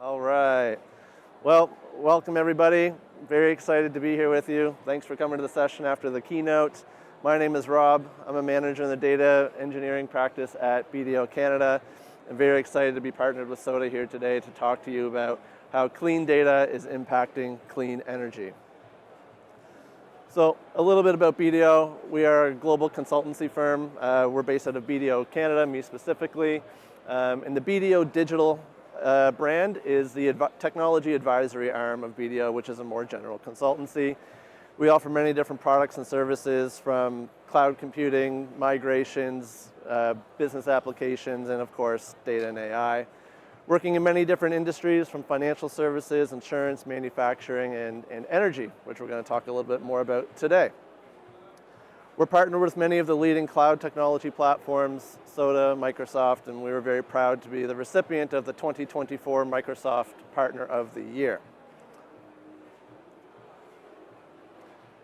All right. Well, welcome everybody. Very excited to be here with you. Thanks for coming to the session after the keynote. My name is Rob. I'm a manager in the data engineering practice at BDO Canada. I'm very excited to be partnered with Soda here today to talk to you about how clean data is impacting clean energy. So a little bit about BDO. We are a global consultancy firm. We're based out of BDO Canada, me specifically. And the BDO Digital brand is the technology advisory arm of BDO, which is a more general consultancy. We offer many different products and services from cloud computing, migrations, business applications, and of course, data and AI. Working in many different industries from financial services, insurance, manufacturing, and energy, which we're going to talk a little bit more about today. We're partnered with many of the leading cloud technology platforms, Soda, Microsoft, and we were very proud to be the recipient of the 2024 Microsoft Partner of the Year.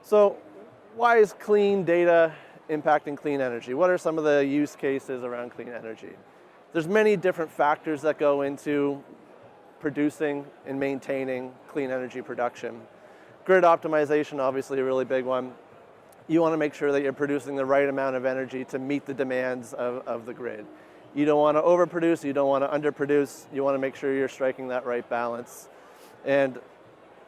So why is clean data impacting clean energy? What are some of the use cases around clean energy? There's many different factors that go into producing and maintaining clean energy production. Grid optimization, obviously a really big one. You want to make sure that you're producing the right amount of energy to meet the demands of the grid. You don't want to overproduce, you don't want to underproduce, you want to make sure you're striking that right balance. And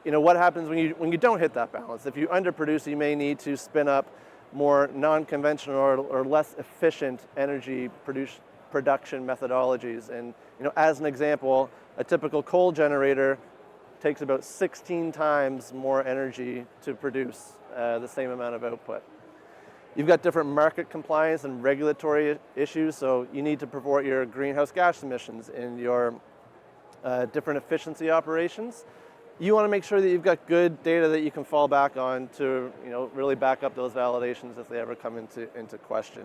what happens when you don't hit that balance? If you underproduce, you may need to spin up more non-conventional or less efficient energy production methodologies. And as an example, a typical coal generator takes about 16 times more energy to produce the same amount of output. You've got different market compliance and regulatory issues, so you need to report your greenhouse gas emissions in your different efficiency operations. You want to make sure that you've got good data that you can fall back on to really back up those validations if they ever come into question.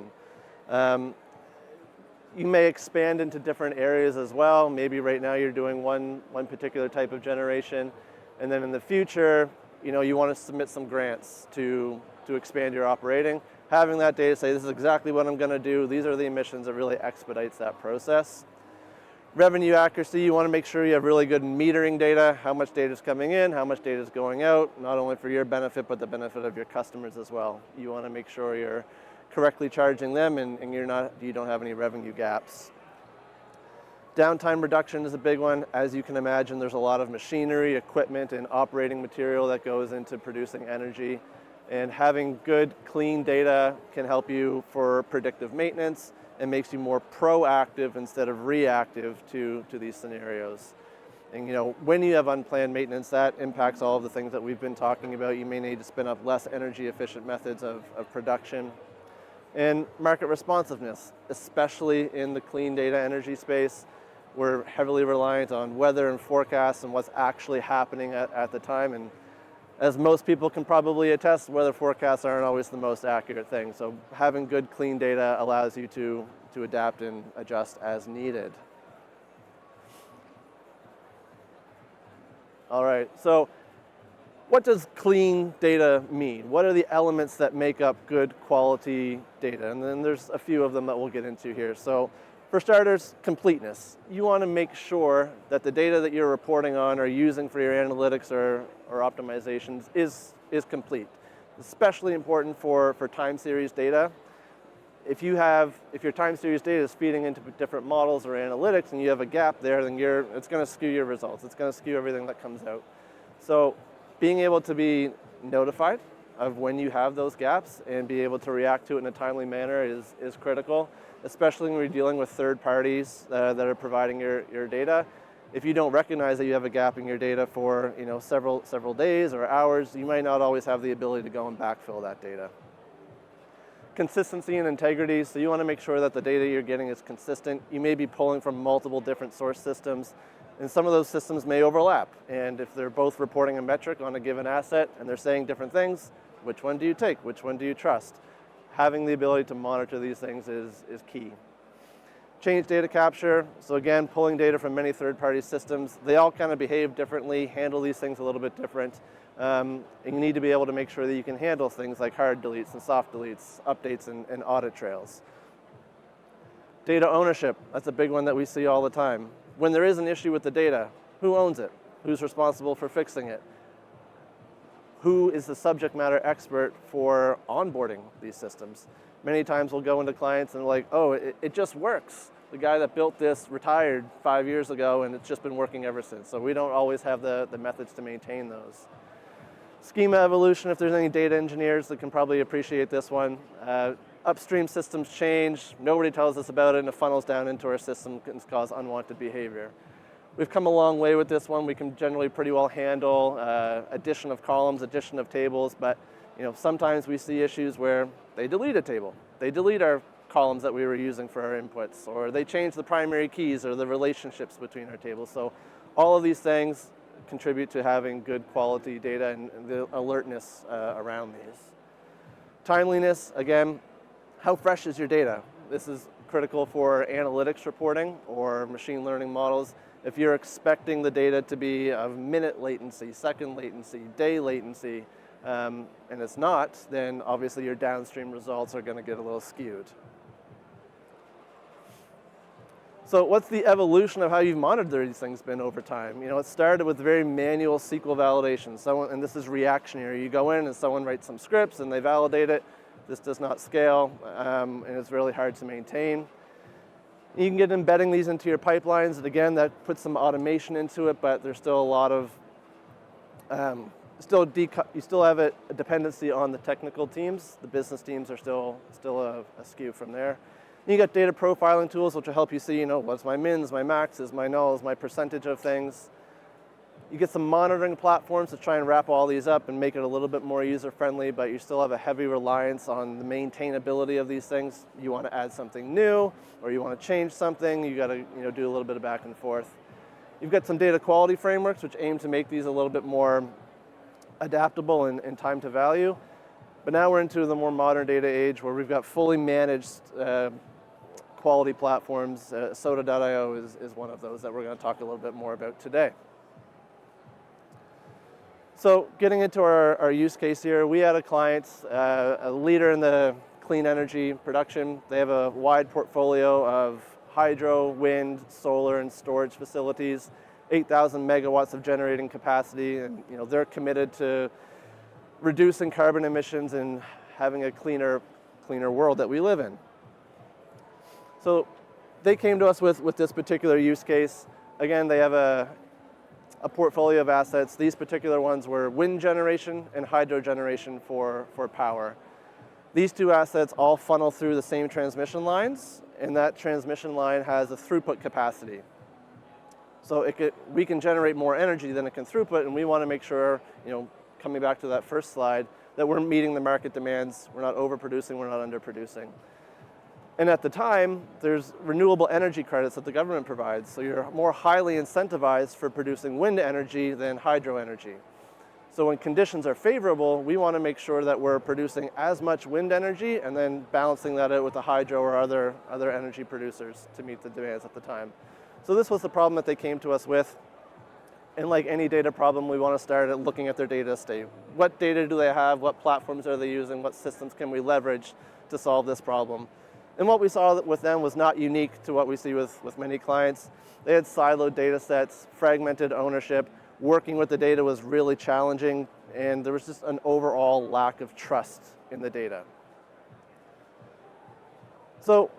You may expand into different areas as well. Maybe right now you're doing one particular type of generation, and then in the future, you want to submit some grants to expand your operating. Having that data say, this is exactly what I'm going to do, these are the emissions, it really expedites that process. Revenue accuracy, you want to make sure you have really good metering data, how much data is coming in, how much data is going out, not only for your benefit, but the benefit of your customers as well. You want to make sure you're correctly charging them and you don't have any revenue gaps. Downtime reduction is a big one. As you can imagine, there's a lot of machinery, equipment, and operating material that goes into producing energy. And having good, clean data can help you for predictive maintenance and makes you more proactive instead of reactive to these scenarios. And when you have unplanned maintenance, that impacts all of the things that we've been talking about. You may need to spin up less energy efficient methods of production. And market responsiveness, especially in the clean data energy space. We're heavily reliant on weather and forecasts and what's actually happening at the time. And as most people can probably attest, weather forecasts aren't always the most accurate thing. So having good, clean data allows you to adapt and adjust as needed. All right, so what does clean data mean? What are the elements that make up good quality data? And then there's a few of them that we'll get into here. So for starters, completeness. You want to make sure that the data that you're reporting on or using for your analytics or optimizations is complete. Especially important for time series data. If your time series data is feeding into different models or analytics and you have a gap there, then it's going to skew your results. It's going to skew everything that comes out. So being able to be notified of when you have those gaps and be able to react to it in a timely manner is critical, especially when you're dealing with third parties that are providing your data. If you don't recognize that you have a gap in your data for several days or hours, you might not always have the ability to go and backfill that data. Consistency and integrity, so you want to make sure that the data you're getting is consistent. You may be pulling from multiple different source systems, and some of those systems may overlap. And if they're both reporting a metric on a given asset and they're saying different things, which one do you take? Which one do you trust? Having the ability to monitor these things is key. Change data capture, so again, pulling data from many third-party systems. They all kind of behave differently, handle these things a little bit different. And you need to be able to make sure that you can handle things like hard deletes and soft deletes, updates and audit trails. Data ownership, that's a big one that we see all the time. When there is an issue with the data, Who owns it? Who's responsible for fixing it? Who is the subject matter expert for onboarding these systems? Many times we'll go into clients and like, oh, it just works. The guy that built this retired 5 years ago and it's just been working ever since. So we don't always have the methods to maintain those. Schema evolution, if there's any data engineers that can probably appreciate this one. Upstream systems change, nobody tells us about it, and it funnels down into our system and can cause unwanted behavior. We've come a long way with this one. We can generally pretty well handle addition of columns, addition of tables, but sometimes we see issues where they delete a table. They delete our columns that we were using for our inputs, or they change the primary keys or the relationships between our tables. So all of these things contribute to having good quality data and the alertness around these. Timeliness, again, how fresh is your data? This is critical for analytics reporting or machine learning models. If you're expecting the data to be of minute latency, second latency, day latency, and it's not, then obviously your downstream results are going to get a little skewed. So what's the evolution of how you've monitored these things been over time? It started with very manual SQL validation. And this is reactionary. You go in and someone writes some scripts and they validate it. This does not scale, and it's really hard to maintain. You can get embedding these into your pipelines, and again, that puts some automation into it, but there's still a lot of, you still have a dependency on the technical teams. The business teams are still askew from there. You got data profiling tools, which will help you see, what's my mins, my maxes, my nulls, my percentage of things. You get some monitoring platforms to try and wrap all these up and make it a little bit more user-friendly, but you still have a heavy reliance on the maintainability of these things. You want to add something new, or you want to change something, you got to do a little bit of back and forth. You've got some data quality frameworks, which aim to make these a little bit more adaptable and time to value. But now we're into the more modern data age where we've got fully managed quality platforms. Soda.io is one of those that we're going to talk a little bit more about today. So getting into our use case here, we had a client, a leader in the clean energy production. They have a wide portfolio of hydro, wind, solar, and storage facilities, 8,000 megawatts of generating capacity, and they're committed to reducing carbon emissions and having a cleaner world that we live in. So they came to us with this particular use case. Again, they have a portfolio of assets. These particular ones were wind generation and hydro generation for power. These two assets all funnel through the same transmission lines, and that transmission line has a throughput capacity. So we can generate more energy than it can throughput, and we want to make sure, coming back to that first slide, that we're meeting the market demands. We're not overproducing, we're not underproducing. And at the time, there's renewable energy credits that the government provides, so you're more highly incentivized for producing wind energy than hydro energy. So when conditions are favorable, we want to make sure that we're producing as much wind energy and then balancing that out with the hydro or other energy producers to meet the demands at the time. So this was the problem that they came to us with. And like any data problem, we want to start at looking at their data estate. What data do they have? What platforms are they using? What systems can we leverage to solve this problem? And what we saw with them was not unique to what we see with many clients. They had siloed data sets, fragmented ownership. Working with the data was really challenging, and there was just an overall lack of trust in the data. So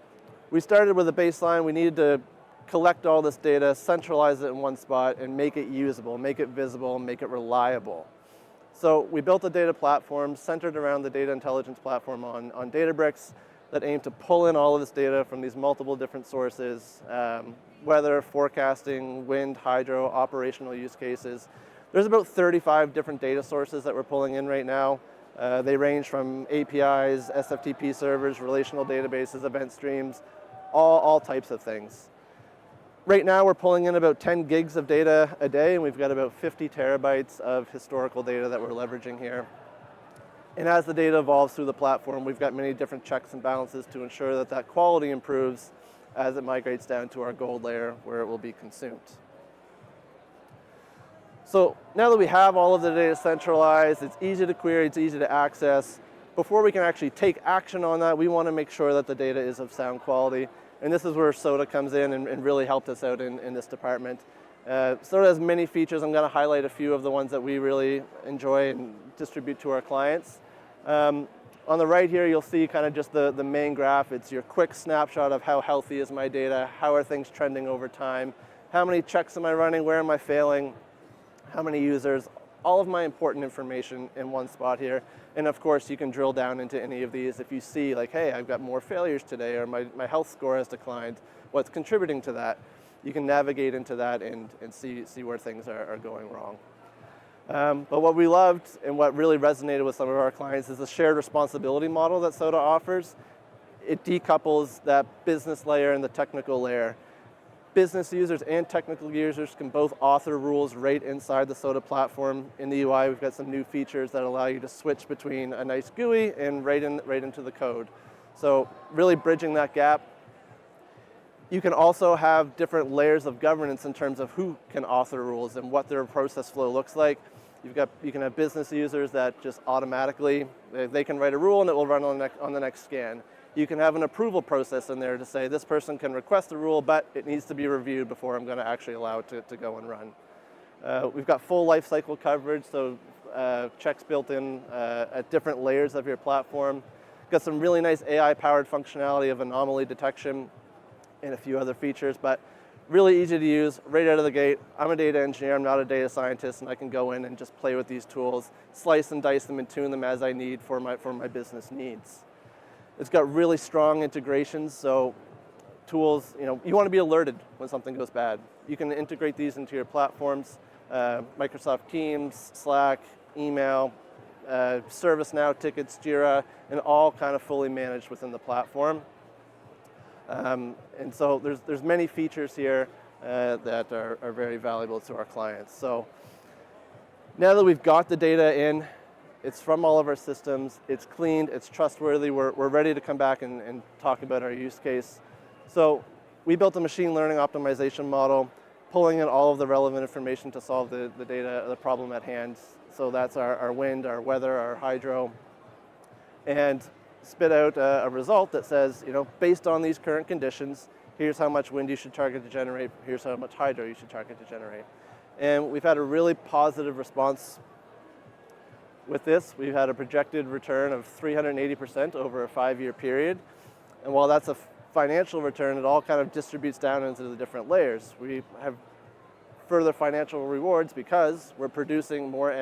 we started with a baseline. We needed to collect all this data, centralize it in one spot, and make it usable, make it visible, make it reliable. So we built a data platform centered around the data intelligence platform on Databricks that aimed to pull in all of this data from these multiple different sources, weather, forecasting, wind, hydro, operational use cases. There's about 35 different data sources that we're pulling in right now. They range from APIs, SFTP servers, relational databases, event streams, all types of things. Right now we're pulling in about 10 gigs of data a day, and we've got about 50 terabytes of historical data that we're leveraging here. And as the data evolves through the platform, we've got many different checks and balances to ensure that that quality improves as it migrates down to our gold layer where it will be consumed. So now that we have all of the data centralized, it's easy to query, it's easy to access. Before we can actually take action on that, we want to make sure that the data is of sound quality. And this is where SODA comes in and really helped us out in this department. Soda has many features. I'm going to highlight a few of the ones that we really enjoy and distribute to our clients. On the right here, you'll see kind of just the main graph. It's your quick snapshot of how healthy is my data, how are things trending over time, how many checks am I running, where am I failing, how many users, all of my important information in one spot here. And of course, you can drill down into any of these. If you see like, hey, I've got more failures today, or my health score has declined, what's contributing to that? You can navigate into that and see where things are going wrong. But what we loved and what really resonated with some of our clients is the shared responsibility model that Soda offers. It decouples that business layer and the technical layer. Business users and technical users can both author rules right inside the Soda platform. In the UI, we've got some new features that allow you to switch between a nice GUI and right into the code. So really bridging that gap. You can also have different layers of governance in terms of who can author rules and what their process flow looks like. You can have business users that just automatically, they can write a rule and it will run on the next scan. You can have an approval process in there to say this person can request a rule, but it needs to be reviewed before I'm going to actually allow it to go and run. We've got full lifecycle coverage, so checks built in at different layers of your platform. Got some really nice AI-powered functionality of anomaly detection and a few other features, but really easy to use right out of the gate. I'm a data engineer, I'm not a data scientist, and I can go in and just play with these tools, slice and dice them and tune them as I need for my business needs. It's got really strong integrations, so tools, you want to be alerted when something goes bad. You can integrate these into your platforms, Microsoft Teams, Slack, email, ServiceNow, tickets, Jira, and all kind of fully managed within the platform. And so there's many features here that are very valuable to our clients. So now that we've got the data in, it's from all of our systems, it's cleaned, it's trustworthy, we're ready to come back and talk about our use case. So we built a machine learning optimization model, pulling in all of the relevant information to solve the problem at hand. So that's our wind, our weather, our hydro, and spit out a result that says, based on these current conditions, here's how much wind you should target to generate, here's how much hydro you should target to generate. And we've had a really positive response with this. We've had a projected return of 380% over a 5-year period. And while that's a financial return, it all kind of distributes down into the different layers. We have further financial rewards because we're producing more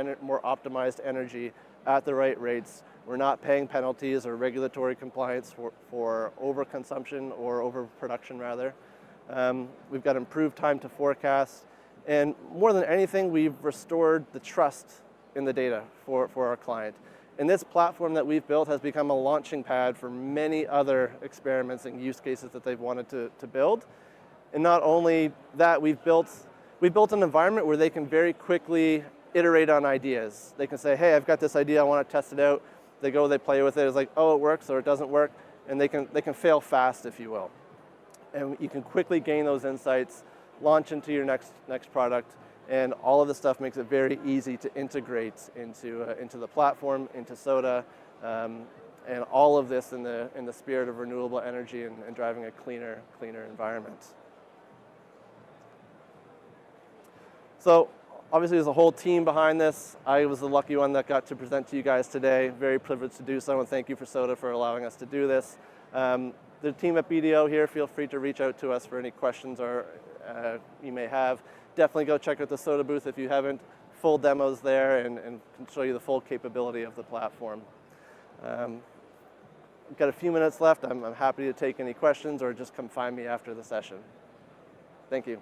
optimized energy at the right rates. We're not paying penalties or regulatory compliance for overconsumption or overproduction, rather. We've got improved time to forecast. And more than anything, we've restored the trust in the data for our client. And this platform that we've built has become a launching pad for many other experiments and use cases that they've wanted to build. And not only that, we built an environment where they can very quickly iterate on ideas. They can say, hey, I've got this idea, I want to test it out. They go, they play with it. It's like, oh, it works or it doesn't work. And they can fail fast, if you will. And you can quickly gain those insights, launch into your next product, and all of this stuff makes it very easy to integrate into the platform, into Soda, and all of this in the spirit of renewable energy and driving a cleaner environment. So obviously there's a whole team behind this. I was the lucky one that got to present to you guys today. Very privileged to do so, and thank you for Soda for allowing us to do this. The team at BDO here, feel free to reach out to us for any questions or you may have. Definitely go check out the Soda booth if you haven't. Full demos there and can show you the full capability of the platform. We've got a few minutes left. I'm happy to take any questions or just come find me after the session. Thank you.